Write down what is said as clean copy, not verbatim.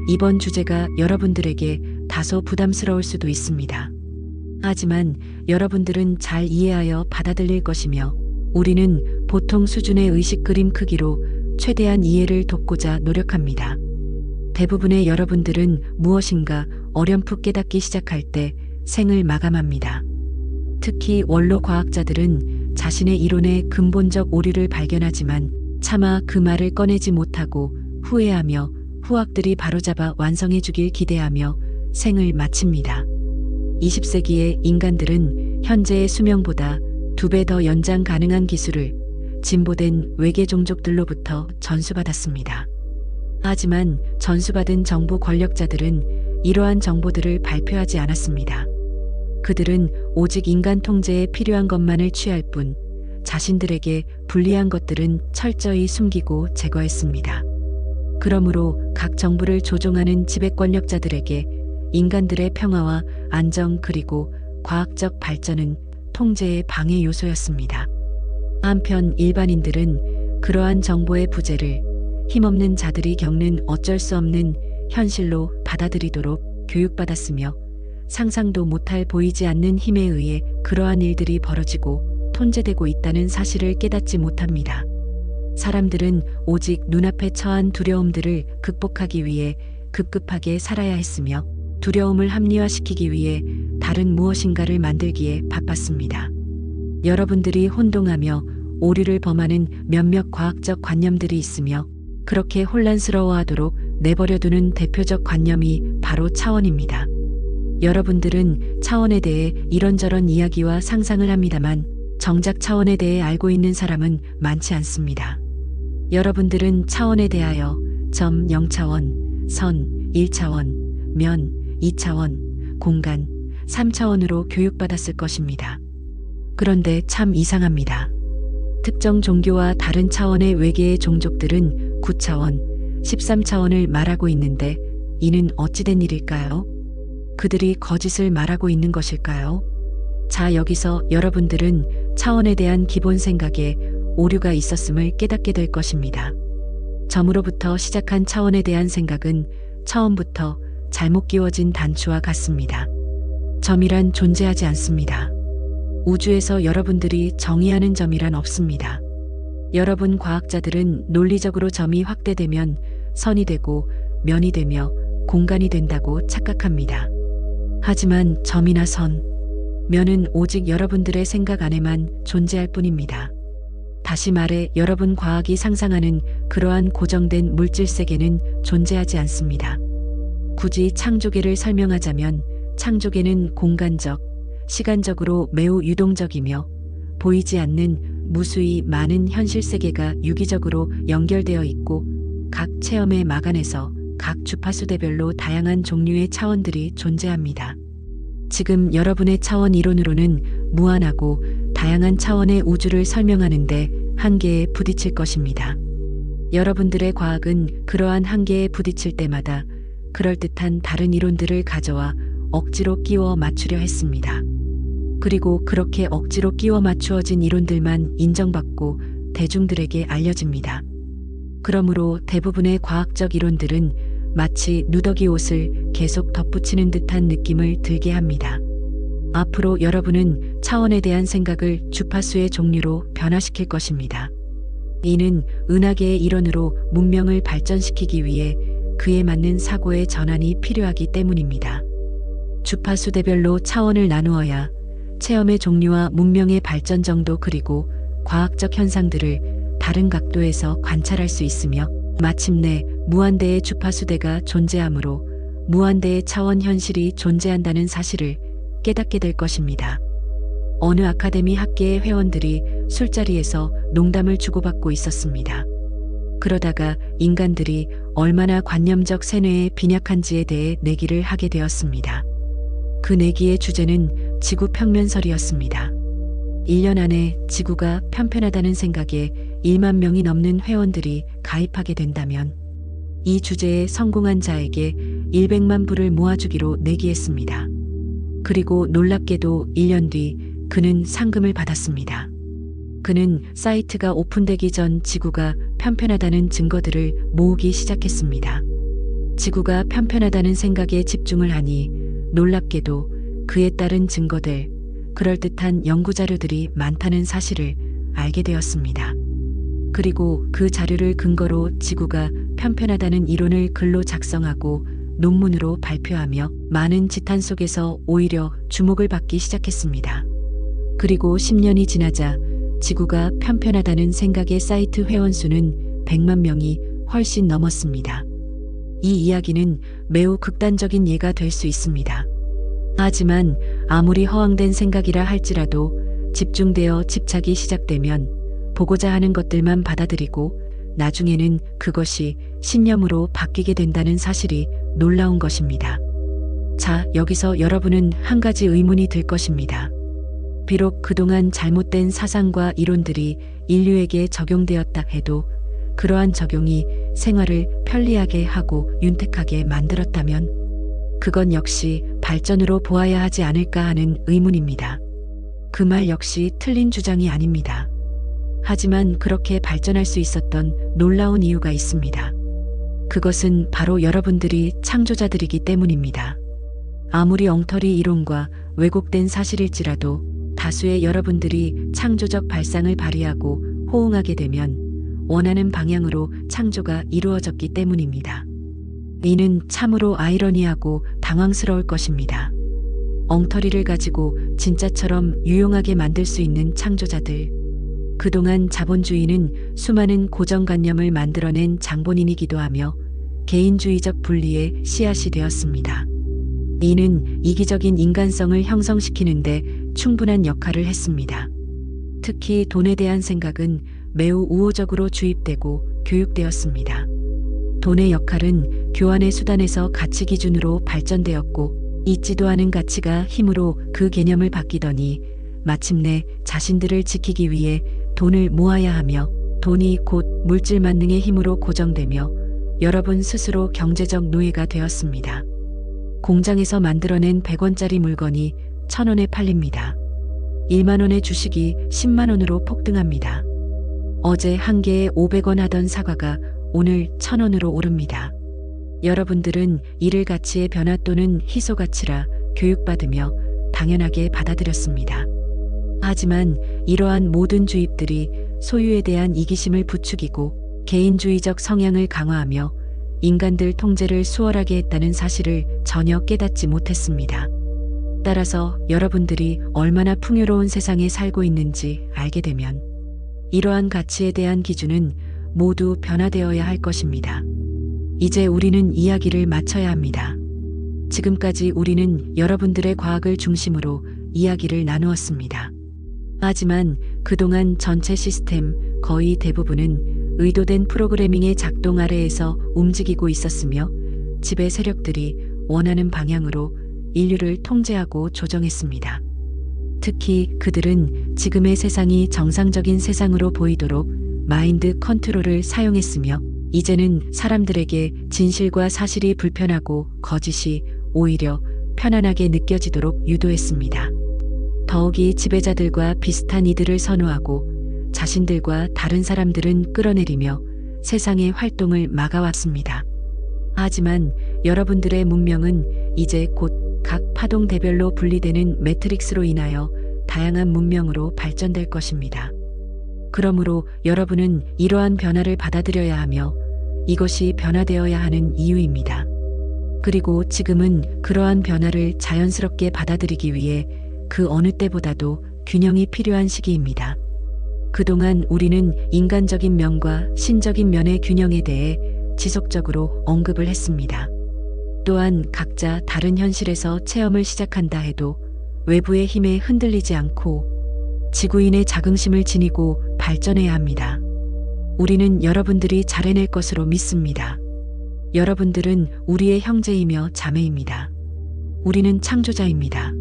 이번 주제가 여러분들에게 다소 부담스러울 수도 있습니다. 하지만 여러분들은 잘 이해하여 받아들일 것이며 우리는 보통 수준의 의식 그림 크기로 최대한 이해를 돕고자 노력합니다. 대부분의 여러분들은 무엇인가 어렴풋 깨닫기 시작할 때 생을 마감합니다. 특히 원로 과학자들은 자신의 이론의 근본적 오류를 발견하지만 차마 그 말을 꺼내지 못하고 후회하며 후학들이 바로잡아 완성해 주길 기대하며 생을 마칩니다. 20세기의 인간들은 현재의 수명보다 2배 더 연장 가능한 기술을 진보된 외계 종족들로부터 전수받았습니다. 하지만 전수받은 정부 권력자들은 이러한 정보들을 발표하지 않았습니다. 그들은 오직 인간 통제에 필요한 것만을 취할 뿐 자신들에게 불리한 것들은 철저히 숨기고 제거했습니다. 그러므로 각 정부를 조종하는 지배 권력자들에게 인간들의 평화와 안정 그리고 과학적 발전은 통제의 방해 요소였습니다. 한편 일반인들은 그러한 정보의 부재를 힘없는 자들이 겪는 어쩔 수 없는 현실로 받아들이도록 교육받았으며 상상도 못할 보이지 않는 힘에 의해 그러한 일들이 벌어지고 통제되고 있다는 사실을 깨닫지 못합니다. 사람들은 오직 눈앞에 처한 두려움들을 극복하기 위해 급급하게 살아야 했으며 두려움을 합리화시키기 위해 다른 무엇인가를 만들기에 바빴습니다. 여러분들이 혼동하며 오류를 범하는 몇몇 과학적 관념들이 있으며 그렇게 혼란스러워하도록 내버려두는 대표적 관념이 바로 차원입니다. 여러분들은 차원에 대해 이런저런 이야기와 상상을 합니다만 정작 차원에 대해 알고 있는 사람은 많지 않습니다. 여러분들은 차원에 대하여 점 0차원, 선 1차원, 면 2차원, 공간 3차원으로 교육받았을 것입니다. 그런데 참 이상합니다. 특정 종교와 다른 차원의 외계의 종족들은 9차원, 13차원을 말하고 있는데 이는 어찌된 일일까요? 그들이 거짓을 말하고 있는 것일까요? 자, 여기서 여러분들은 차원에 대한 기본 생각에 오류가 있었음을 깨닫게 될 것입니다. 점으로부터 시작한 차원에 대한 생각은 처음부터 잘못 끼워진 단추와 같습니다. 점이란 존재하지 않습니다. 우주에서 여러분들이 정의하는 점이란 없습니다. 여러분 과학자들은 논리적으로 점이 확대되면 선이 되고 면이 되며 공간이 된다고 착각합니다. 하지만 점이나 선, 면은 오직 여러분들의 생각 안에만 존재할 뿐입니다. 다시 말해 여러분 과학이 상상하는 그러한 고정된 물질 세계는 존재하지 않습니다. 굳이 창조계를 설명하자면 창조계는 공간적, 시간적으로 매우 유동적이며 보이지 않는 무수히 많은 현실 세계가 유기적으로 연결되어 있고 각 체험의 막안에서 각 주파수대별로 다양한 종류의 차원들이 존재합니다. 지금 여러분의 차원 이론으로는 무한하고 다양한 차원의 우주를 설명하는데 한계에 부딪힐 것입니다. 여러분들의 과학은 그러한 한계에 부딪힐 때마다 그럴듯한 다른 이론들을 가져와 억지로 끼워 맞추려 했습니다. 그리고 그렇게 억지로 끼워 맞추어진 이론들만 인정받고 대중들에게 알려집니다. 그러므로 대부분의 과학적 이론들은 마치 누더기 옷을 계속 덧붙이는 듯한 느낌을 들게 합니다. 앞으로 여러분은 차원에 대한 생각을 주파수의 종류로 변화시킬 것입니다. 이는 은하계의 일원으로 문명을 발전시키기 위해 그에 맞는 사고의 전환이 필요하기 때문입니다. 주파수대별로 차원을 나누어야 체험의 종류와 문명의 발전 정도 그리고 과학적 현상들을 다른 각도에서 관찰할 수 있으며 마침내 무한대의 주파수대가 존재하므로 무한대의 차원 현실이 존재한다는 사실을 깨닫게 될 것입니다. 어느 아카데미 학계의 회원들이 술자리에서 농담을 주고받고 있었습니다. 그러다가 인간들이 얼마나 관념적 세뇌에 빈약한지에 대해 내기를 하게 되었습니다. 그 내기의 주제는 지구 평면설이었습니다. 1년 안에 지구가 편편하다는 생각에 1만 명이 넘는 회원들이 가입하게 된다면 이 주제에 성공한 자에게 100만 불을 모아주기로 내기했습니다. 그리고 놀랍게도 1년 뒤 그는 상금을 받았습니다. 그는 사이트가 오픈되기 전 지구가 편편하다는 증거들을 모으기 시작했습니다. 지구가 편편하다는 생각에 집중을 하니 놀랍게도 그에 따른 증거들, 그럴듯한 연구 자료들이 많다는 사실을 알게 되었습니다. 그리고 그 자료를 근거로 지구가 편편하다는 이론을 글로 작성하고 논문으로 발표하며 많은 지탄 속에서 오히려 주목을 받기 시작했습니다. 그리고 10년이 지나자 지구가 편편하다는 생각의 사이트 회원수는 100만 명이 훨씬 넘었습니다. 이 이야기는 매우 극단적인 예가 될 수 있습니다. 하지만 아무리 허황된 생각이라 할지라도 집중되어 집착이 시작되면 보고자 하는 것들만 받아들이고 나중에는 그것이 신념으로 바뀌게 된다는 사실이 놀라운 것입니다. 자, 여기서 여러분은 한 가지 의문이 들 것입니다. 비록 그동안 잘못된 사상과 이론들이 인류에게 적용되었다 해도 그러한 적용이 생활을 편리하게 하고 윤택하게 만들었다면 그건 역시 발전으로 보아야 하지 않을까 하는 의문입니다. 그 말 역시 틀린 주장이 아닙니다. 하지만 그렇게 발전할 수 있었던 놀라운 이유가 있습니다. 그것은 바로 여러분들이 창조자들이기 때문입니다. 아무리 엉터리 이론과 왜곡된 사실일지라도 다수의 여러분들이 창조적 발상을 발휘하고 호응하게 되면 원하는 방향으로 창조가 이루어졌기 때문입니다. 이는 참으로 아이러니하고 당황스러울 것입니다. 엉터리를 가지고 진짜처럼 유용하게 만들 수 있는 창조자들. 그동안 자본주의는 수많은 고정관념을 만들어낸 장본인이기도 하며 개인주의적 분리의 씨앗이 되었습니다. 이는 이기적인 인간성을 형성시키는데 충분한 역할을 했습니다. 특히 돈에 대한 생각은 매우 우호적으로 주입되고 교육되었습니다. 돈의 역할은 교환의 수단에서 가치 기준으로 발전되었고 잊지도 않은 가치가 힘으로 그 개념을 바뀌더니 마침내 자신들을 지키기 위해 돈을 모아야 하며 돈이 곧 물질 만능의 힘으로 고정되며 여러분 스스로 경제적 노예가 되었습니다. 공장에서 만들어낸 100원짜리 물건이 1000원에 팔립니다. 1만 원의 주식이 10만 원으로 폭등합니다. 어제 한 개에 500원 하던 사과가 오늘 1000원으로 오릅니다. 여러분들은 이를 가치의 변화 또는 희소 가치라 교육받으며 당연하게 받아들였습니다. 하지만 이러한 모든 주입들이 소유에 대한 이기심을 부추기고 개인주의적 성향을 강화하며 인간들 통제를 수월하게 했다는 사실을 전혀 깨닫지 못했습니다. 따라서 여러분들이 얼마나 풍요로운 세상에 살고 있는지 알게 되면 이러한 가치에 대한 기준은 모두 변화되어야 할 것입니다. 이제 우리는 이야기를 마쳐야 합니다. 지금까지 우리는 여러분들의 과학을 중심으로 이야기를 나누었습니다. 하지만 그동안 전체 시스템 거의 대부분은 의도된 프로그래밍의 작동 아래에서 움직이고 있었으며 지배 세력들이 원하는 방향으로 인류를 통제하고 조정했습니다. 특히 그들은 지금의 세상이 정상적인 세상으로 보이도록 마인드 컨트롤을 사용했으며 이제는 사람들에게 진실과 사실이 불편하고 거짓이 오히려 편안하게 느껴지도록 유도했습니다. 더욱이 지배자들과 비슷한 이들을 선호하고 자신들과 다른 사람들은 끌어내리며 세상의 활동을 막아왔습니다. 하지만 여러분들의 문명은 이제 곧 각 파동대별로 분리되는 매트릭스로 인하여 다양한 문명으로 발전될 것입니다. 그러므로 여러분은 이러한 변화를 받아들여야 하며 이것이 변화되어야 하는 이유입니다. 그리고 지금은 그러한 변화를 자연스럽게 받아들이기 위해 그 어느 때보다도 균형이 필요한 시기입니다. 그동안 우리는 인간적인 면과 신적인 면의 균형에 대해 지속적으로 언급을 했습니다. 또한 각자 다른 현실에서 체험을 시작한다 해도 외부의 힘에 흔들리지 않고 지구인의 자긍심을 지니고 발전해야 합니다. 우리는 여러분들이 잘 해낼 것으로 믿습니다. 여러분들은 우리의 형제이며 자매입니다. 우리는 창조자입니다.